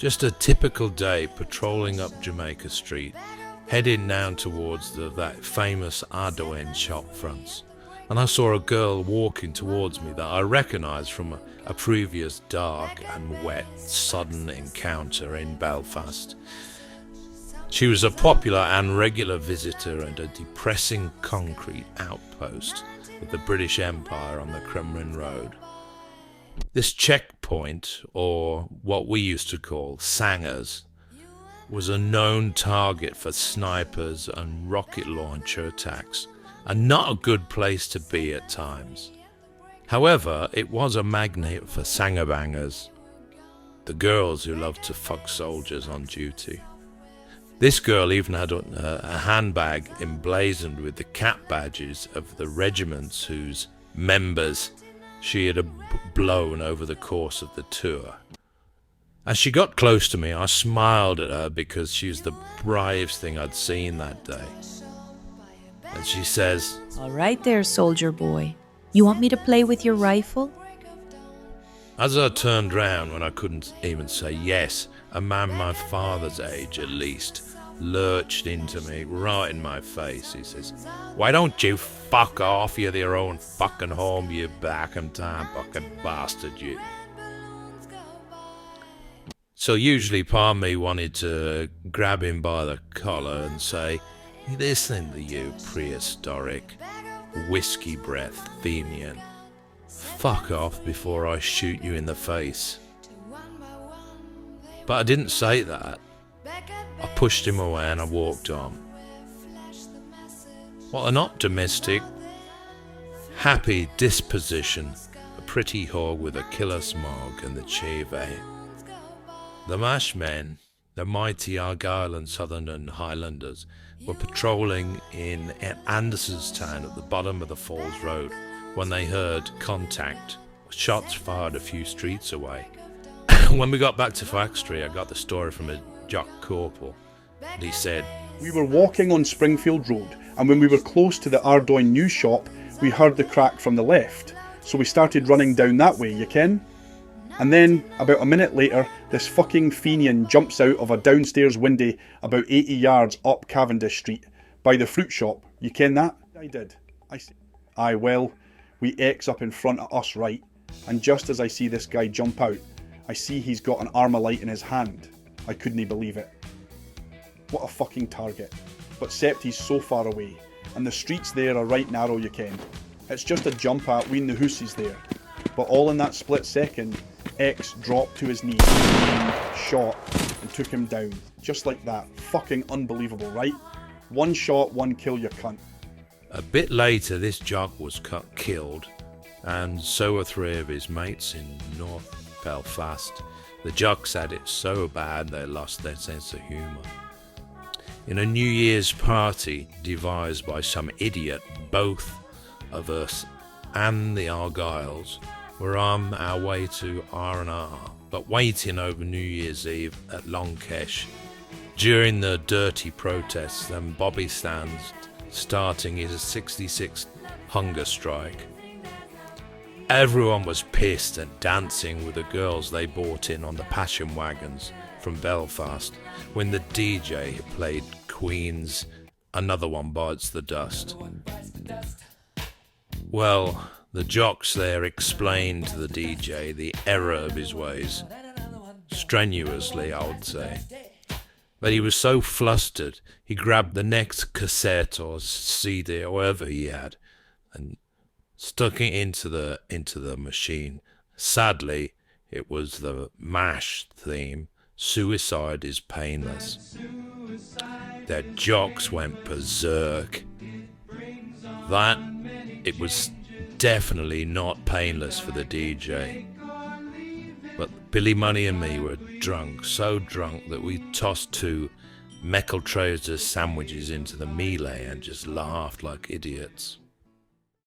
Just a typical day patrolling up Jamaica Street, heading down towards that famous Ardoin shop fronts. And I saw a girl walking towards me that I recognised from a previous dark and wet, sudden encounter in Belfast. She was a popular and regular visitor at a depressing concrete outpost of the British Empire on the Crumlin Road. This checkpoint, or what we used to call sangers, was a known target for snipers and rocket launcher attacks, and not a good place to be at times. However, it was a magnet for sangerbangers, the girls who loved to fuck soldiers on duty. This girl even had a handbag emblazoned with the cap badges of the regiments whose members she had blown over the course of the tour. As she got close to me, I smiled at her because she was the bravest thing I'd seen that day. And she says, "All right there, soldier boy. You want me to play with your rifle?" As I turned round when I couldn't even say yes, a man my father's age at least lurched into me right in my face. He says, "Why don't you fuck off? You're your own fucking home, you back in time fucking bastard, you." So usually part of me wanted to grab him by the collar and say, "Listen to you prehistoric, whiskey breath Fenian. Fuck off before I shoot you in the face." But I didn't say that. I pushed him away and I walked on. What an optimistic, happy disposition, a pretty hog with a killer smog and the chive. The mash men, the mighty Argyll and Southern Highlanders, were patrolling in Andersonstown at the bottom of the Falls Road when they heard contact, shots fired a few streets away. When we got back to factory, I got the story from a Jock Corporal, and he said, "We were walking on Springfield Road, and when we were close to the Ardoin news shop, we heard the crack from the left, so we started running down that way, you ken? And then, about a minute later, this fucking Fenian jumps out of a downstairs window about 80 yards up Cavendish Street, by the fruit shop, you ken that?" I did. Aye, well, we X up in front of us, right, and just as I see this guy jump out, I see he's got an Armalite in his hand. I couldn't believe it. What a fucking target. But except he's so far away, and the streets there are right narrow, you ken. It's just a jump at ween the hooses there. But all in that split second, X dropped to his knees, shot, and took him down. Just like that. Fucking unbelievable, right? One shot, one kill, you cunt. A bit later, this jock was killed, and so were three of his mates in North Belfast. The jocks had it so bad they lost their sense of humour. In a New Year's party devised by some idiot, both of us and the Argylls were on our way to R&R, but waiting over New Year's Eve at Longkesh during the dirty protests and Bobby Sands starting his 66th hunger strike. Everyone was pissed and dancing with the girls they brought in on the passion wagons from Belfast when the DJ played Queen's "Another One Bites the Dust." Well, the jocks there explained to the DJ the error of his ways. Strenuously, I would say. But he was so flustered, he grabbed the next cassette or CD or whatever he had and stuck it into the machine. Sadly, it was the MASH theme, "Suicide is Painless." Their jocks went berserk. It was definitely not painless for the DJ. But Billy Money and me were drunk, so drunk that we tossed two Meckeltrauser sandwiches into the melee and just laughed like idiots.